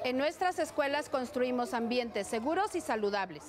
En nuestras escuelas construimos ambientes seguros y saludables.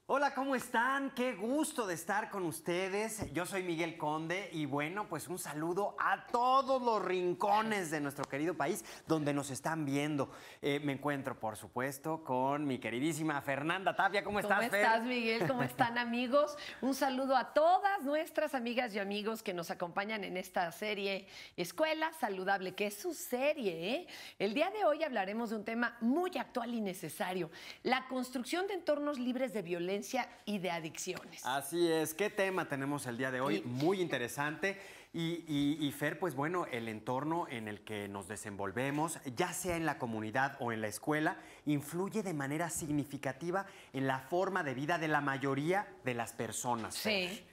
Hola, ¿cómo están? Qué gusto de estar con ustedes. Yo soy Miguel Conde y bueno, pues un saludo a todos los rincones de nuestro querido país donde nos están viendo. Me encuentro, por supuesto, con mi queridísima Fernanda Tapia. ¿Cómo estás, Fer? ¿Cómo estás, Miguel? ¿Cómo están, amigos? Un saludo a todas nuestras amigas y amigos que nos acompañan en esta serie Escuela Saludable, que es su serie, ¿eh? El día de hoy hablaremos de un tema muy actual y necesario: la construcción de entornos libres de violencia y de adicciones. Así es. ¿Qué tema tenemos el día de hoy? Sí. Muy interesante. Y Fer, pues bueno, el entorno en el que nos desenvolvemos, ya sea en la comunidad o en la escuela, influye de manera significativa en la forma de vida de la mayoría de las personas. Sí. Fer,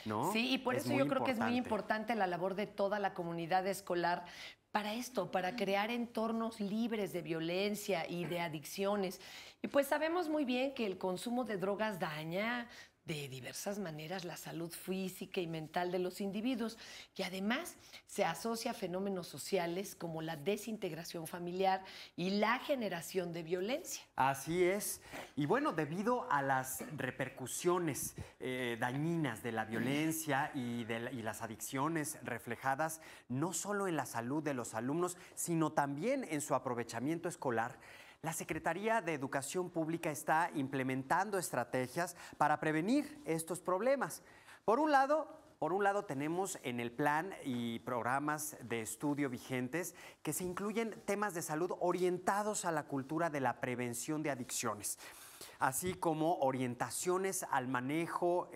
¿no? Sí, y por eso yo creo que es muy importante la labor de toda la comunidad escolar para esto, para crear entornos libres de violencia y de adicciones. Y pues sabemos muy bien que el consumo de drogas daña de diversas maneras la salud física y mental de los individuos, y además se asocia a fenómenos sociales como la desintegración familiar y la generación de violencia. Así es. Y bueno, debido a las repercusiones dañinas de la violencia y las adicciones reflejadas no solo en la salud de los alumnos, sino también en su aprovechamiento escolar, la Secretaría de Educación Pública está implementando estrategias para prevenir estos problemas. Por un lado, tenemos en el plan y programas de estudio vigentes que se incluyen temas de salud orientados a la cultura de la prevención de adicciones, así como orientaciones al manejo,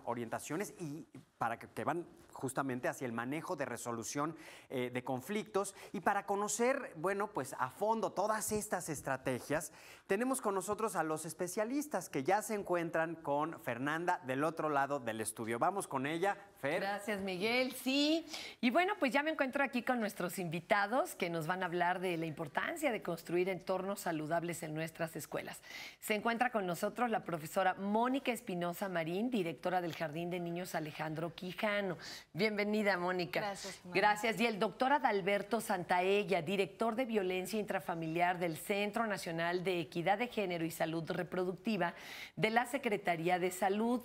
orientaciones y para que van justamente hacia el manejo de resolución de conflictos. Y para conocer, bueno, pues a fondo todas estas estrategias, tenemos con nosotros a los especialistas que ya se encuentran con Fernanda del otro lado del estudio. Vamos con ella, Fer. Gracias, Miguel. Sí, y bueno, pues ya me encuentro aquí con nuestros invitados que nos van a hablar de la importancia de construir entornos saludables en nuestras escuelas. Se encuentra con nosotros la profesora Mónica Espinosa Marín, directora del Jardín de Niños Alejandro Quijano. Bienvenida, Mónica. Gracias, Mónica. Gracias. Y el doctor Adalberto Santaella, director de Violencia Intrafamiliar del Centro Nacional de Equidad de Género y Salud Reproductiva de la Secretaría de Salud.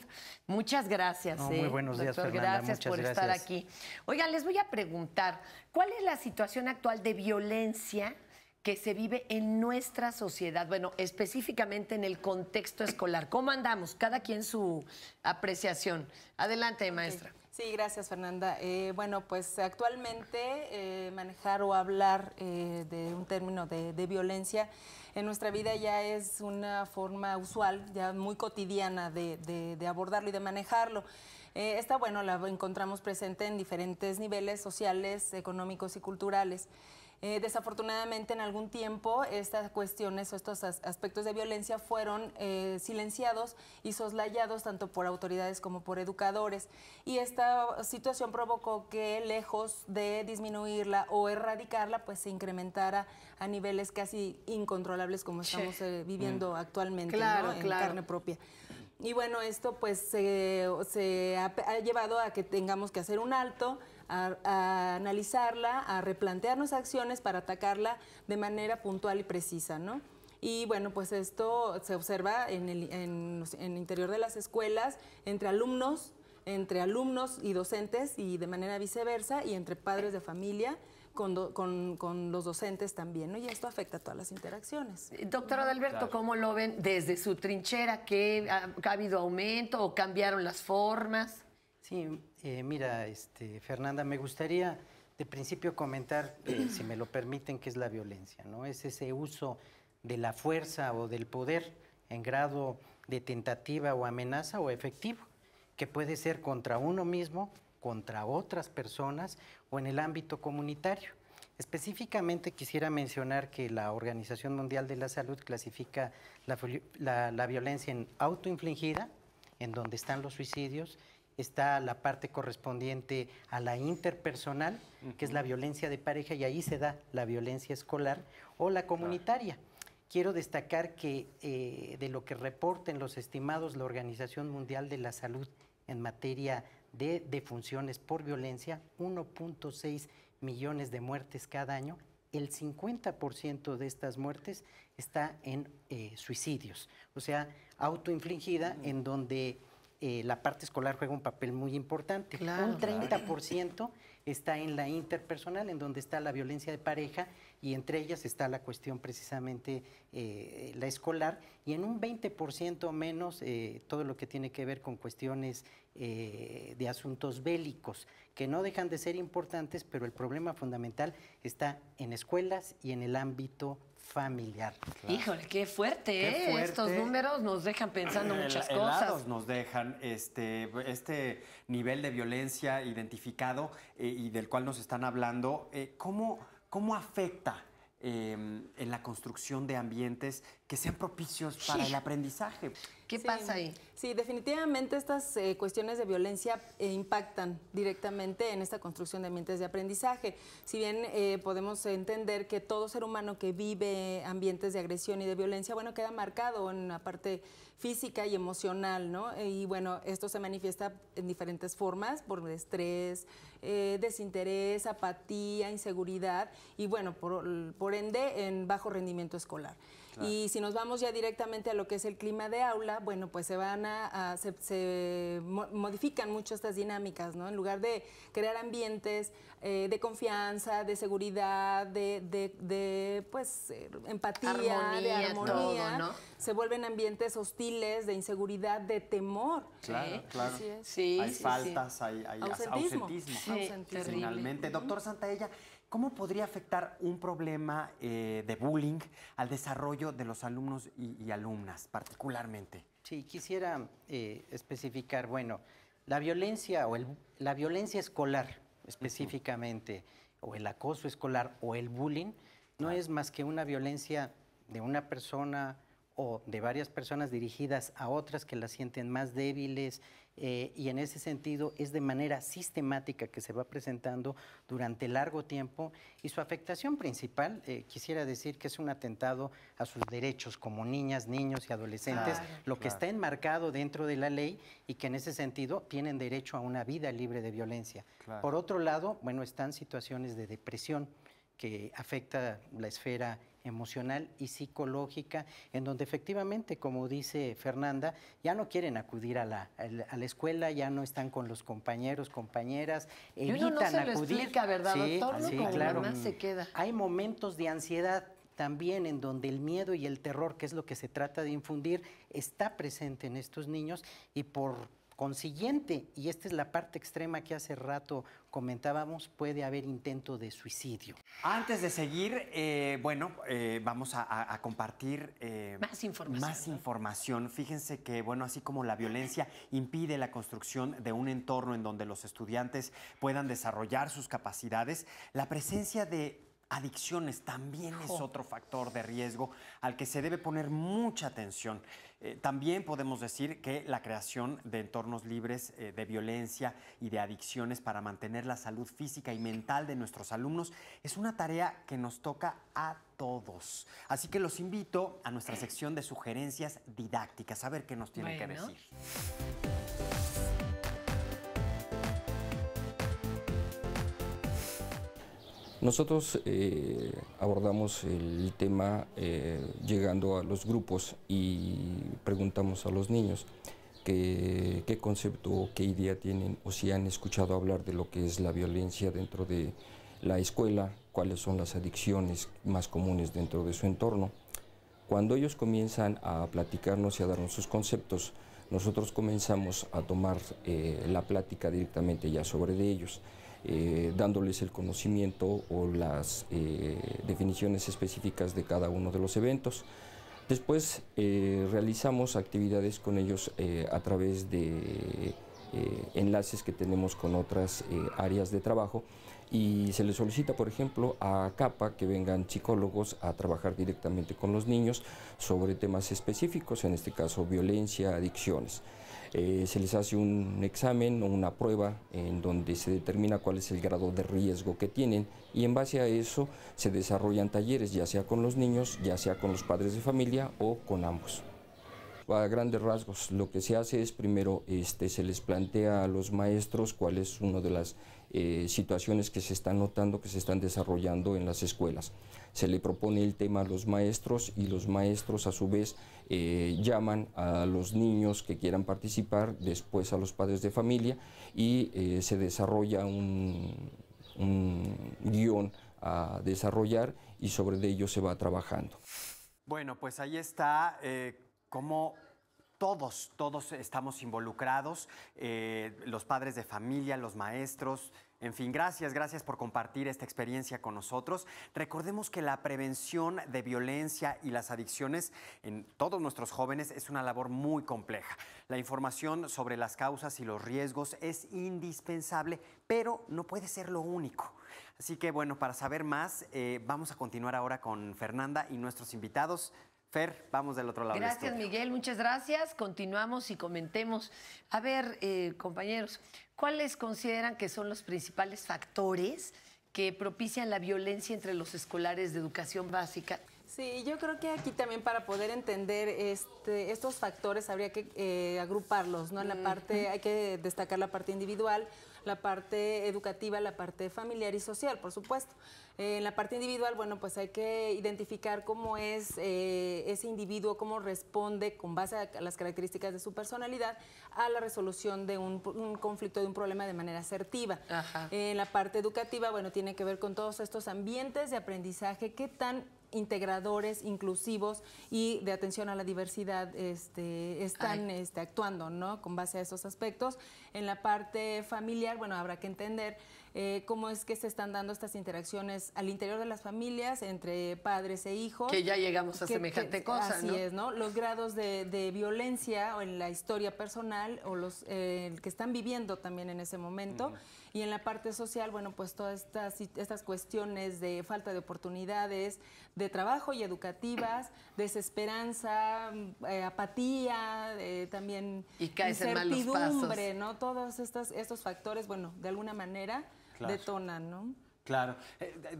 Muchas gracias. Muy buenos días, doctor, Fernanda. gracias Muchas por estar aquí. Oigan, les voy a preguntar, ¿cuál es la situación actual de violencia que se vive en nuestra sociedad? Bueno, específicamente en el contexto escolar. ¿Cómo andamos? Cada quien su apreciación. Adelante, maestra. Sí, gracias, Fernanda. Bueno, pues actualmente manejar o hablar de un término de violencia en nuestra vida ya es una forma usual, ya muy cotidiana de abordarlo y de manejarlo. Esta, bueno, la encontramos presente en diferentes niveles sociales, económicos y culturales. Desafortunadamente, en algún tiempo, estas cuestiones o estos aspectos de violencia fueron silenciados y soslayados tanto por autoridades como por educadores. Y esta situación provocó que, lejos de disminuirla o erradicarla, pues se incrementara a niveles casi incontrolables como estamos viviendo actualmente, Claro, ¿no? En claro. carne propia. Y bueno, esto pues se ha llevado a que tengamos que hacer un alto, a analizarla, a replantear nuestras acciones para atacarla de manera puntual y precisa, ¿no? Y bueno, pues esto se observa en el interior de las escuelas, entre alumnos y docentes, y de manera viceversa, y entre padres de familia con los docentes también, ¿no? Y esto afecta a todas las interacciones. Doctor Adalberto, ¿cómo lo ven desde su trinchera? ¿Que ha habido aumento o cambiaron las formas? Sí, mira, Fernanda, me gustaría de principio comentar, si me lo permiten, qué es la violencia, ¿no? Es ese uso de la fuerza o del poder en grado de tentativa o amenaza o efectivo, que puede ser contra uno mismo, contra otras personas o en el ámbito comunitario. Específicamente quisiera mencionar que la Organización Mundial de la Salud clasifica la violencia en autoinfligida, en donde están los suicidios, está la parte correspondiente a la interpersonal, que es la violencia de pareja, y ahí se da la violencia escolar o la comunitaria. Quiero destacar que de lo que reporten los estimados la Organización Mundial de la Salud en materia de defunciones por violencia, 1.6 millones de muertes cada año, el 50% de estas muertes está en suicidios, o sea, autoinfligida, en donde la parte escolar juega un papel muy importante. Claro. Un 30% está en la interpersonal, en donde está la violencia de pareja, y entre ellas está la cuestión precisamente la escolar, y en un 20% menos todo lo que tiene que ver con cuestiones de asuntos bélicos, que no dejan de ser importantes, pero el problema fundamental está en escuelas y en el ámbito familiar. Claro. Híjole, qué fuerte, Qué fuerte. Estos números nos dejan pensando muchas cosas. Helados nos dejan este nivel de violencia identificado y del cual nos están hablando. ¿Cómo afecta en la construcción de ambientes que sean propicios para el aprendizaje? ¿Qué pasa ahí? Sí, definitivamente estas cuestiones de violencia impactan directamente en esta construcción de ambientes de aprendizaje. Si bien podemos entender que todo ser humano que vive ambientes de agresión y de violencia, bueno, queda marcado en la parte física y emocional, ¿no? Y bueno, esto se manifiesta en diferentes formas, por estrés, desinterés, apatía, inseguridad y bueno, por ende, en bajo rendimiento escolar. Claro. Y si nos vamos ya directamente a lo que es el clima de aula, bueno, pues se modifican mucho estas dinámicas, ¿no? En lugar de crear ambientes de confianza, de seguridad, de empatía, de armonía, todo, ¿no? Se vuelven ambientes hostiles, de inseguridad, de temor. Claro, claro. Así es. Sí, hay faltas, hay ausentismo. Sí, Finalmente. Doctor Santaella, ¿cómo podría afectar un problema de bullying al desarrollo de los alumnos y alumnas, particularmente? Sí, quisiera especificar, bueno, la violencia la violencia escolar específicamente, o el acoso escolar o el bullying, no es más que una violencia de una persona o de varias personas dirigidas a otras que las sienten más débiles, y en ese sentido es de manera sistemática que se va presentando durante largo tiempo, y su afectación principal, quisiera decir que es un atentado a sus derechos como niñas, niños y adolescentes, lo que está enmarcado dentro de la ley, y que en ese sentido tienen derecho a una vida libre de violencia. Claro. Por otro lado, bueno, están situaciones de depresión que afecta la esfera emocional y psicológica, en donde efectivamente, como dice Fernanda, ya no quieren acudir a la escuela, ya no están con los compañeros, compañeras, evitan no se acudir. lo explica, ¿verdad, doctor? Sí, Como claro. mamá se queda. Hay momentos de ansiedad también en donde el miedo y el terror, que es lo que se trata de infundir, está presente en estos niños, y por consiguiente, y esta es la parte extrema que hace rato comentábamos, puede haber intento de suicidio. Antes de seguir, vamos a compartir más información. Fíjense que, bueno, así como la violencia impide la construcción de un entorno en donde los estudiantes puedan desarrollar sus capacidades, la presencia de adicciones también es otro factor de riesgo al que se debe poner mucha atención. También podemos decir que la creación de entornos libres de violencia y de adicciones para mantener la salud física y mental de nuestros alumnos es una tarea que nos toca a todos. Así que los invito a nuestra sección de sugerencias didácticas, a ver qué nos tienen que decir. Nosotros abordamos el tema llegando a los grupos y preguntamos a los niños qué concepto o qué idea tienen, o si han escuchado hablar de lo que es la violencia dentro de la escuela, cuáles son las adicciones más comunes dentro de su entorno. Cuando ellos comienzan a platicarnos y a darnos sus conceptos, nosotros comenzamos a tomar la plática directamente ya sobre de ellos, dándoles el conocimiento o las definiciones específicas de cada uno de los eventos. Después realizamos actividades con ellos a través de enlaces que tenemos con otras áreas de trabajo, y se les solicita, por ejemplo, a CAPA que vengan psicólogos a trabajar directamente con los niños sobre temas específicos, en este caso violencia, adicciones. Se les hace un examen o una prueba en donde se determina cuál es el grado de riesgo que tienen, y en base a eso se desarrollan talleres, ya sea con los niños, ya sea con los padres de familia o con ambos. A grandes rasgos, lo que se hace es primero se les plantea a los maestros cuál es una de las situaciones que se están notando, que se están desarrollando en las escuelas. Se le propone el tema a los maestros, y los maestros a su vez llaman a los niños que quieran participar, después a los padres de familia, y se desarrolla un guión a desarrollar, y sobre ello se va trabajando. Bueno, pues ahí está cómo todos estamos involucrados, los padres de familia, los maestros. En fin, gracias por compartir esta experiencia con nosotros. Recordemos que la prevención de violencia y las adicciones en todos nuestros jóvenes es una labor muy compleja. La información sobre las causas y los riesgos es indispensable, pero no puede ser lo único. Así que bueno, para saber más, vamos a continuar ahora con Fernanda y nuestros invitados. Fer, vamos del otro lado. Gracias, Miguel, muchas gracias. Continuamos y comentemos. A ver, compañeros, ¿cuáles consideran que son los principales factores que propician la violencia entre los escolares de educación básica? Sí, yo creo que aquí también para poder entender estos factores habría que agruparlos, ¿no? En la parte, hay que destacar la parte individual, la parte educativa, la parte familiar y social, por supuesto. En la parte individual, bueno, pues hay que identificar cómo es ese individuo, cómo responde con base a las características de su personalidad a la resolución de un conflicto, de un problema de manera asertiva. Ajá. En la parte educativa, bueno, tiene que ver con todos estos ambientes de aprendizaje, qué tan integradores, inclusivos y de atención a la diversidad están actuando, ¿no? Con base a esos aspectos. En la parte familiar, bueno, habrá que entender cómo es que se están dando estas interacciones al interior de las familias, entre padres e hijos. Que ya llegamos a semejante cosa, así ¿no? Así es, ¿no? Los grados de violencia o en la historia personal o los que están viviendo también en ese momento. Y en la parte social, bueno, pues todas estas cuestiones de falta de oportunidades, de trabajo y educativas, desesperanza, apatía, también y caes en malos incertidumbre, pasos, ¿no? Todos estos factores, bueno, de alguna manera detonan, ¿no? Claro.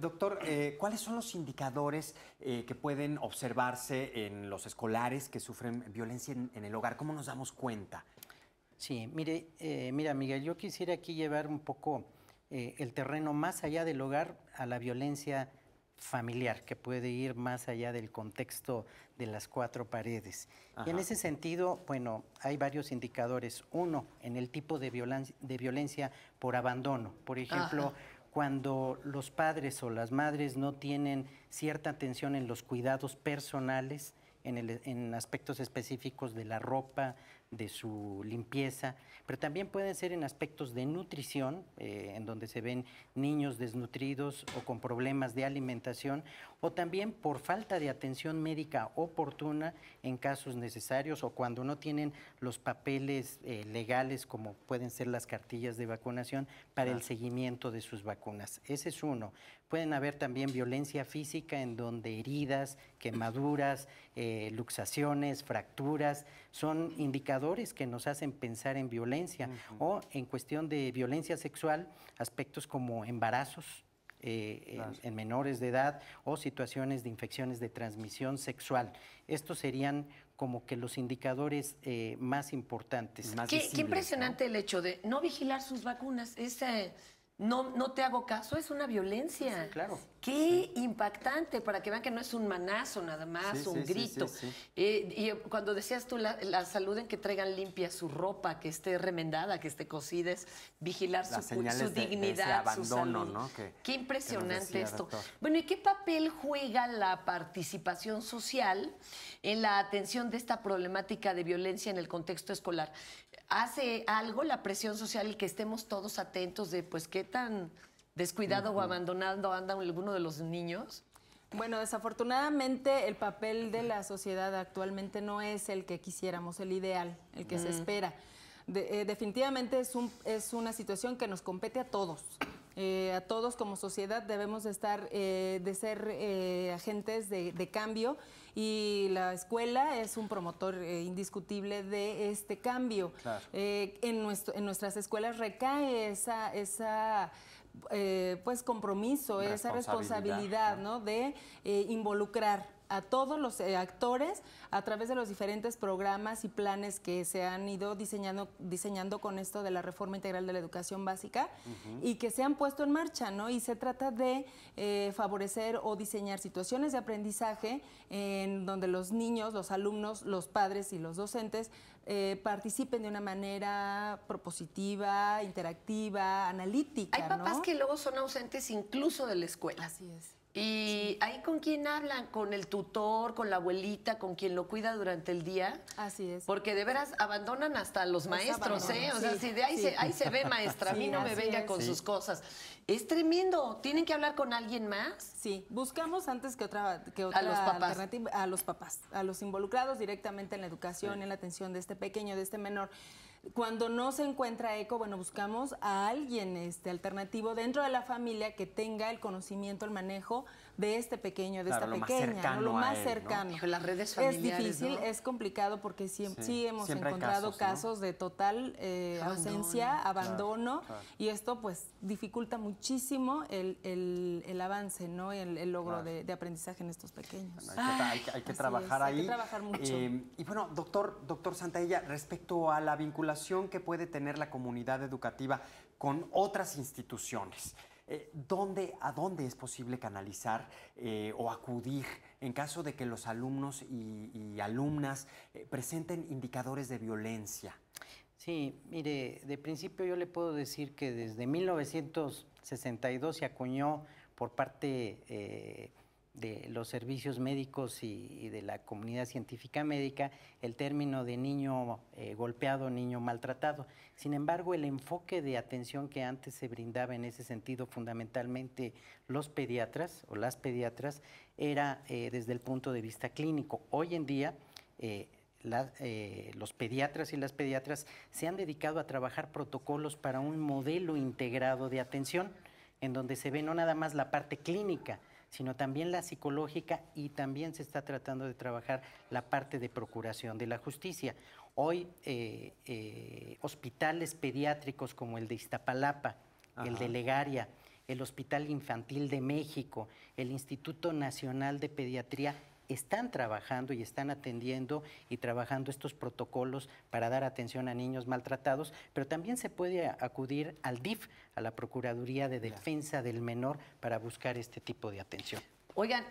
Doctor, ¿cuáles son los indicadores que pueden observarse en los escolares que sufren violencia en el hogar? ¿Cómo nos damos cuenta? Sí, mira, Miguel, yo quisiera aquí llevar un poco el terreno más allá del hogar a la violencia familiar, que puede ir más allá del contexto de las cuatro paredes. Ajá. Y en ese sentido, bueno, hay varios indicadores. Uno, en el tipo de violencia por abandono. Por ejemplo, cuando los padres o las madres no tienen cierta atención en los cuidados personales, en aspectos específicos de la ropa, de su limpieza, pero también pueden ser en aspectos de nutrición, en donde se ven niños desnutridos o con problemas de alimentación, o también por falta de atención médica oportuna en casos necesarios, o cuando no tienen los papeles legales, como pueden ser las cartillas de vacunación, para el seguimiento de sus vacunas. Ese es uno. Pueden haber también violencia física, en donde heridas, quemaduras, luxaciones, fracturas, son indicadores que nos hacen pensar en violencia. O en cuestión de violencia sexual, aspectos como embarazos en menores de edad, o situaciones de infecciones de transmisión sexual. Estos serían como que los indicadores más importantes. Qué impresionante, ¿no? El hecho de no vigilar sus vacunas. No te hago caso, es una violencia. Sí, claro. Qué impactante, para que vean que no es un manazo nada más, Sí, un sí, grito. sí, sí. Y cuando decías tú, la salud en que traigan limpia su ropa, que esté remendada, que esté cosida, es vigilar Las su señales de ese dignidad, su abandono, salud. ¿no? Qué que nos impresionante decía, esto. doctor. Bueno, ¿y qué papel juega la participación social en la atención de esta problemática de violencia en el contexto escolar? ¿Hace algo la presión social el que estemos todos atentos de pues qué tan descuidado o abandonado anda alguno de los niños? Bueno, desafortunadamente el papel de la sociedad actualmente no es el que quisiéramos, el ideal, el que se espera. Definitivamente es una situación que nos compete a todos. A todos como sociedad debemos de ser agentes de cambio, y la escuela es un promotor indiscutible de este cambio. Claro. En nuestras escuelas recae esa pues compromiso, esa responsabilidad, ¿no? De involucrar a todos los actores a través de los diferentes programas y planes que se han ido diseñando con esto de la reforma integral de la educación básica, y que se han puesto en marcha, ¿no? Y se trata de favorecer o diseñar situaciones de aprendizaje en donde los niños, los alumnos, los padres y los docentes participen de una manera propositiva, interactiva, analítica. Hay papás ¿no? que luego son ausentes incluso de la escuela. Así es. ¿Y ahí con quién hablan? ¿Con el tutor, con la abuelita, con quien lo cuida durante el día? Así es. Porque de veras abandonan hasta los maestros, ¿eh? O sea, Sí, si de ahí, sí. ahí se ve, maestra, a mí Sí, no me así venga es. con Sí. sus cosas. Es tremendo. ¿Tienen que hablar con alguien más? Sí, buscamos antes que otra A los papás. alternativa a los papás, a los involucrados directamente en la educación, en la atención de este pequeño, de este menor. Cuando no se encuentra eco, bueno, buscamos a alguien alternativo dentro de la familia que tenga el conocimiento, el manejo de este pequeño, de Claro, esta lo más pequeña, cercano lo a más él, ¿no? cercano. Hijo, las redes Es familiares, difícil, ¿no? es complicado porque sí hemos Siempre hay encontrado casos, ¿no? casos de total ausencia, abandono, claro. y esto pues dificulta muchísimo el avance, ¿no? El logro Claro. de aprendizaje en estos pequeños. Hay que Así trabajar es, ahí. hay que trabajar mucho. Y bueno, doctor Santaella, respecto a la vinculación que puede tener la comunidad educativa con otras instituciones, ¿a dónde es posible canalizar o acudir en caso de que los alumnos y alumnas presenten indicadores de violencia? Sí, mire, de principio yo le puedo decir que desde 1962 se acuñó por parte de los servicios médicos y de la comunidad científica médica el término de niño golpeado, niño maltratado. Sin embargo, el enfoque de atención que antes se brindaba en ese sentido, fundamentalmente los pediatras o las pediatras, era desde el punto de vista clínico. Hoy en día, los pediatras y las pediatras se han dedicado a trabajar protocolos para un modelo integrado de atención, en donde se ve no nada más la parte clínica, sino también la psicológica, y también se está tratando de trabajar la parte de procuración de la justicia. Hoy hospitales pediátricos como el de Iztapalapa, el de Legaria, el Hospital Infantil de México, el Instituto Nacional de Pediatría, están trabajando y están atendiendo y trabajando estos protocolos para dar atención a niños maltratados, pero también se puede acudir al DIF, a la Procuraduría de Defensa del Menor, para buscar este tipo de atención. Oigan,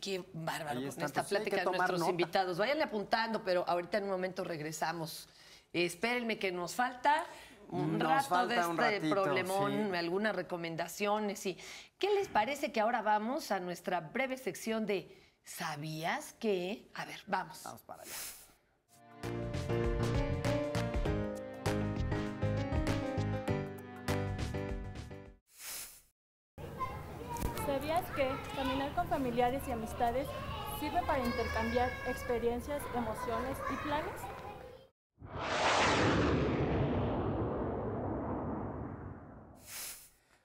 qué bárbaro Ahí con está, esta pues, hay plática que de tomar nuestros nota. invitados. Váyanle apuntando, pero ahorita en un momento regresamos. Espérenme que nos falta un Nos rato falta de un este ratito, problemón, sí. algunas recomendaciones. Y ¿qué les parece que ahora vamos a nuestra breve sección de ¿sabías qué? A ver, vamos. Vamos para allá. ¿Sabías que caminar con familiares y amistades sirve para intercambiar experiencias, emociones y planes?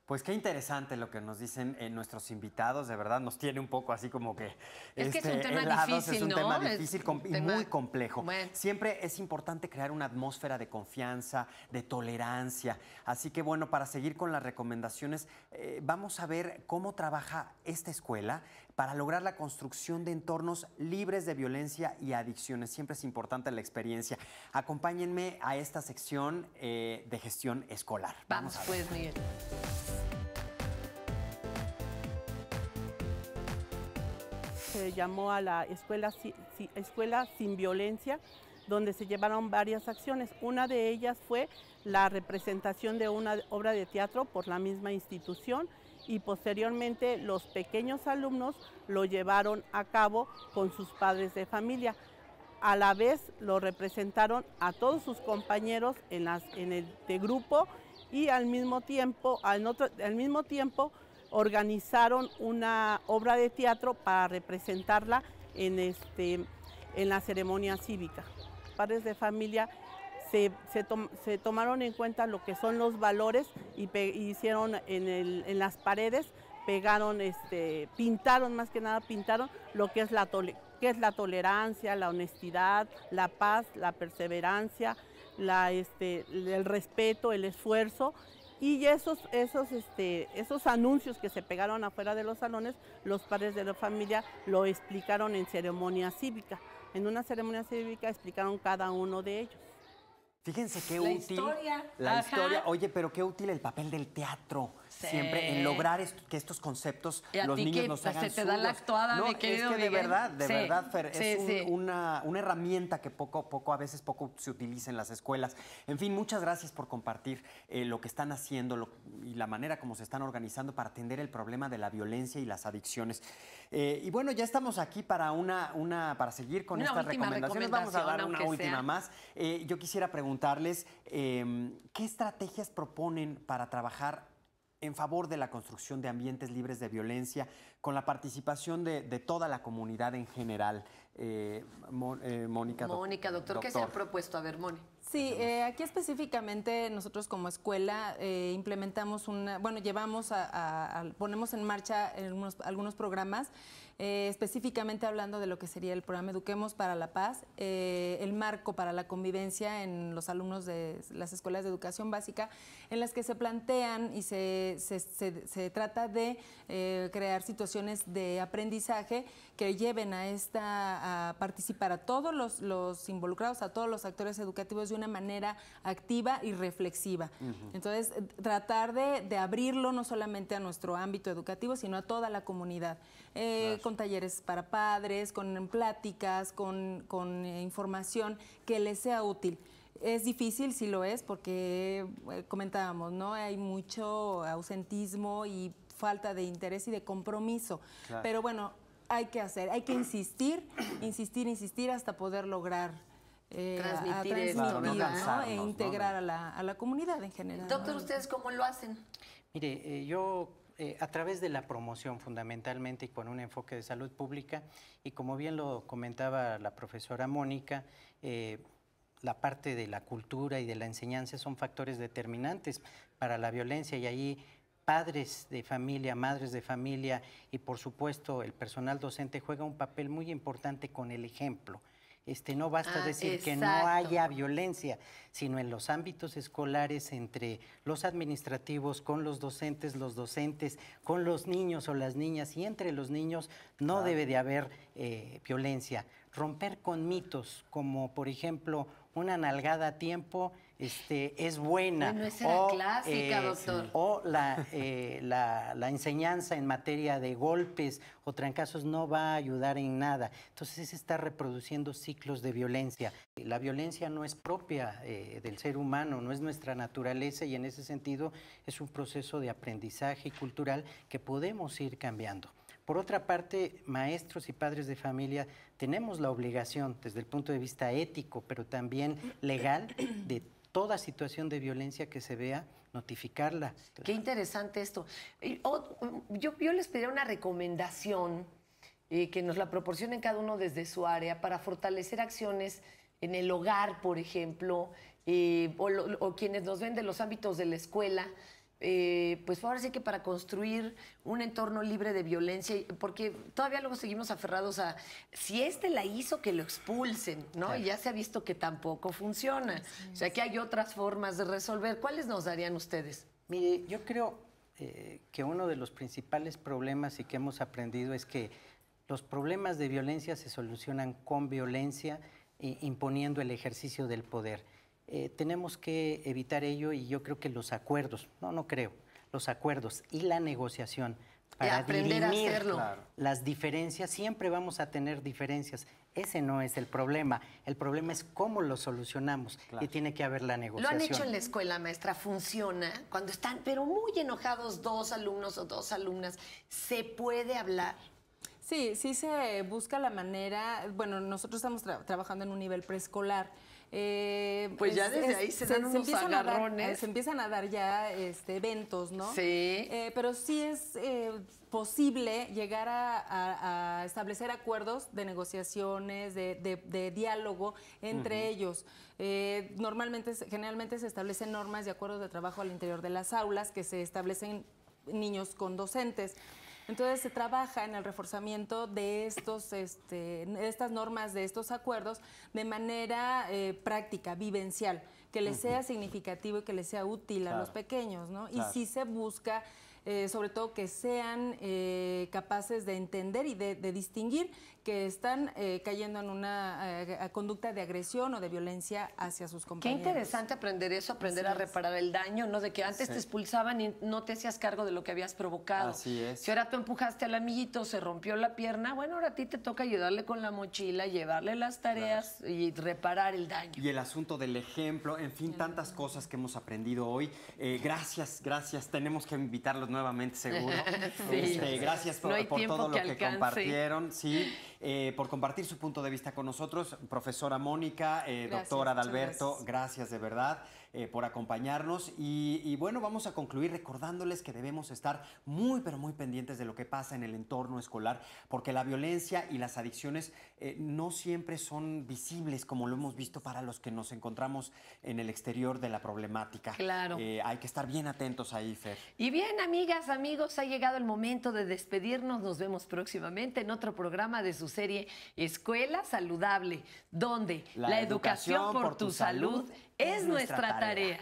Pues qué interesante lo que nos dicen nuestros invitados, de verdad nos tiene un poco así como que Es que es un tema helados, difícil, es un ¿no? tema Es difícil un y tema- muy complejo. Bueno. Siempre es importante crear una atmósfera de confianza, de tolerancia. Así que bueno, para seguir con las recomendaciones, vamos a ver cómo trabaja esta escuela para lograr la construcción de entornos libres de violencia y adicciones. Siempre es importante la experiencia. Acompáñenme a esta sección de gestión escolar. Vamos a ver. pues, Miguel. se llamó a la Escuela Sin Violencia, donde se llevaron varias acciones. Una de ellas fue la representación de una obra de teatro por la misma institución y posteriormente los pequeños alumnos lo llevaron a cabo con sus padres de familia. A la vez lo representaron a todos sus compañeros en el de grupo y al mismo tiempo organizaron una obra de teatro para representarla en la ceremonia cívica. Padres de familia se tomaron en cuenta lo que son los valores y hicieron en las paredes, pintaron, más que nada pintaron lo que es la tolerancia, la honestidad, la paz, la perseverancia, el respeto, el esfuerzo. Y esos anuncios que se pegaron afuera de los salones, los padres de la familia lo explicaron en ceremonia cívica. En una ceremonia cívica explicaron cada uno de ellos. Fíjense qué útil la historia. Oye, pero qué útil el papel del teatro. Sí. Siempre en lograr que estos conceptos los niños nos hagan se te da la actuada, no, mi querido es que de verdad, Fer, sí, una herramienta que a veces poco se utiliza en las escuelas. En fin, muchas gracias por compartir lo que están haciendo y la manera como se están organizando para atender el problema de la violencia y las adicciones. Y bueno, ya estamos aquí para seguir con estas recomendaciones. Vamos a dar una última más. Yo quisiera preguntarles qué estrategias proponen para trabajar en favor de la construcción de ambientes libres de violencia, con la participación de toda la comunidad en general. Mónica, doctor, ¿qué se ha propuesto? A ver, Moni. Sí, aquí específicamente nosotros como escuela implementamos ponemos en marcha algunos programas, específicamente hablando de lo que sería el programa Eduquemos para la Paz, el marco para la convivencia en los alumnos de las escuelas de educación básica, en las que se plantean y se trata de crear situaciones de aprendizaje que lleven a participar a todos los involucrados, a todos los actores educativos de una manera activa y reflexiva. Entonces, tratar de abrirlo no solamente a nuestro ámbito educativo, sino a toda la comunidad, con talleres para padres, con pláticas, con información que les sea útil. Es difícil, sí lo es, porque comentábamos, ¿no? Hay mucho ausentismo y falta de interés y de compromiso. Claro. Pero bueno, hay que insistir hasta poder lograr transmitir esto, ¿no? E integrar a la comunidad en general. Doctor, ¿ustedes cómo lo hacen? Mire, yo a través de la promoción fundamentalmente y con un enfoque de salud pública, y como bien lo comentaba la profesora Mónica, la parte de la cultura y de la enseñanza son factores determinantes para la violencia, y ahí padres de familia, madres de familia y por supuesto el personal docente juega un papel muy importante con el ejemplo. No basta decir que no haya violencia, sino en los ámbitos escolares, entre los administrativos, con los docentes con los niños o las niñas, y entre los niños no debe de haber violencia. Romper con mitos, como por ejemplo, una nalgada a tiempo es buena. Bueno, esa era clásica, doctor. O la enseñanza en materia de golpes o trancazos no va a ayudar en nada. Entonces se está reproduciendo ciclos de violencia. La violencia no es propia del ser humano, no es nuestra naturaleza, y en ese sentido es un proceso de aprendizaje cultural que podemos ir cambiando. Por otra parte, maestros y padres de familia tenemos la obligación, desde el punto de vista ético, pero también legal, de toda situación de violencia que se vea, notificarla. Qué interesante esto. Yo les pediría una recomendación que nos la proporcionen cada uno desde su área para fortalecer acciones en el hogar, por ejemplo, o quienes nos ven de los ámbitos de la escuela. Pues ahora sí que para construir un entorno libre de violencia, porque todavía luego seguimos aferrados a si la hizo, que lo expulsen, ¿no? Claro. Y ya se ha visto que tampoco funciona. O sea, que hay otras formas de resolver. ¿Cuáles nos darían ustedes? Mire, yo creo que uno de los principales problemas y que hemos aprendido es que los problemas de violencia se solucionan con violencia, imponiendo el ejercicio del poder. Tenemos que evitar ello, y yo creo que los acuerdos, los acuerdos y la negociación para aprender a dirimir hacerlo. las diferencias. Siempre vamos a tener diferencias. Ese no es el problema. El problema es cómo lo solucionamos y tiene que haber la Lo negociación. han hecho en la escuela, maestra, funciona. Cuando están, pero muy enojados dos alumnos o dos alumnas, ¿se puede hablar? Sí, sí se busca la manera. Bueno, nosotros estamos trabajando en un nivel preescolar. Pues ya desde ahí se dan unos agarrones. Se empiezan a dar ya eventos, ¿no? Sí. Pero sí es posible llegar a establecer acuerdos de negociaciones, de diálogo entre ellos. Generalmente se establecen normas de acuerdos de trabajo al interior de las aulas que se establecen niños con docentes. Entonces se trabaja en el reforzamiento de estas normas, de estos acuerdos, de manera práctica, vivencial, que les sea significativo y que les sea útil a los pequeños, ¿no? Y sí se busca, sobre todo, que sean capaces de entender y de distinguir que están cayendo en una conducta de agresión o de violencia hacia sus Qué compañeros. interesante aprender eso, aprender a reparar el daño, ¿no? De que antes te expulsaban y no te hacías cargo de lo que habías provocado. Así es. Si ahora tú empujaste al amiguito, se rompió la pierna, bueno, ahora a ti te toca ayudarle con la mochila, llevarle las tareas y reparar el daño. Y el asunto del ejemplo, en fin, tantas cosas que hemos aprendido hoy. Gracias. Tenemos que invitarlos nuevamente, seguro. Sí. Gracias No hay por tiempo todo lo que alcance. compartieron. Sí. Por compartir su punto de vista con nosotros. Profesora Mónica, doctora Adalberto, gracias de verdad por acompañarnos. Y bueno, vamos a concluir recordándoles que debemos estar muy, pero muy pendientes de lo que pasa en el entorno escolar, porque la violencia y las adicciones no siempre son visibles, como lo hemos visto para los que nos encontramos en el exterior de la problemática. Claro. Hay que estar bien atentos ahí, Fer. Y bien, amigas, amigos, ha llegado el momento de despedirnos. Nos vemos próximamente en otro programa de su serie Escuela Saludable, donde la educación por tu salud es nuestra tarea.